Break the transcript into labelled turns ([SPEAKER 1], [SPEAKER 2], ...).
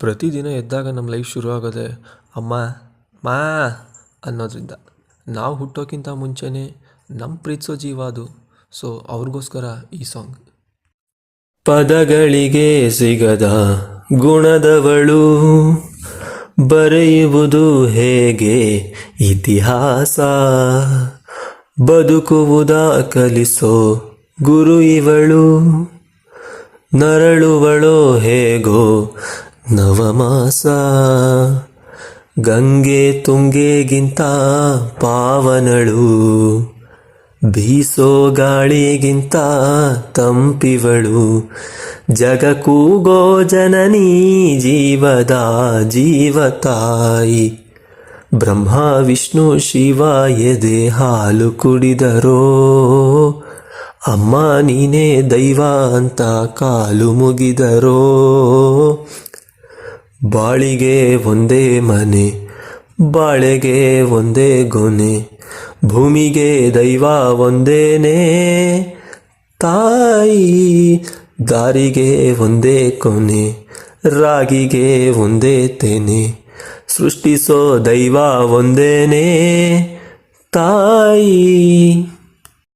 [SPEAKER 1] ಪ್ರತಿದಿನ ಎದ್ದಾಗ ನಮ್ಮ ಲೈಫ್ ಶುರು ಆಗೋದೆ ಅಮ್ಮ ಮಾ ಅನ್ನೋದ್ರಿಂದ. ನಾವು ಹುಟ್ಟೋಕ್ಕಿಂತ ಮುಂಚೆನೇ ನಮ್ಮ ಪ್ರೀತಿಸೋ ಜೀವ ಅದು. ಸೊ ಅವ್ರಿಗೋಸ್ಕರ ಈ ಸಾಂಗ್. ಪದಗಳಿಗೆ ಸಿಗದ ಗುಣದವಳು, ಬರೆಯುವುದು ಹೇಗೆ ಇತಿಹಾಸ, ಬದುಕುವುದ ಕಲಿಸೋ ಗುರು ಇವಳು, ನರಳುವಳೋ ಹೇಗೋ ನವಮಾಸ, ಗಂಗೆ ತುಂಗೆಗಿಂತ ಪಾವನಳು, ಬೀಸೋ ಗಾಳಿಗಿಂತ ತಂಪಿವಳು, ಜಗ ಕೂಗೋ ಜನನೀ ಜೀವದ ಜೀವತಾಯಿ, ಬ್ರಹ್ಮ ವಿಷ್ಣು ಶಿವ ಎದೆ ಹಾಲು ಕುಡಿದರೋ, ಅಮ್ಮ ನೀನೇ ದೈವ ಅಂತ ಕಾಲು ಮುಗಿದರೋ, ಬಾಳಿಗೆ ಒಂದೇ ಮನೆ ಬಾಳೆಗೆ ಒಂದೇ ಗೊನೆ, ಭೂಮಿಗೆ ದೈವ ಒಂದೇನೇ ತಾಯಿ, ದಾರಿಗೆ ಒಂದೇ ಕೊನೆ ರಾಗಿಗೆ ಒಂದೇ ತೆನೆ, ಸೃಷ್ಟಿಸೋ ದೈವ ಒಂದೇನೇ ತಾಯಿ.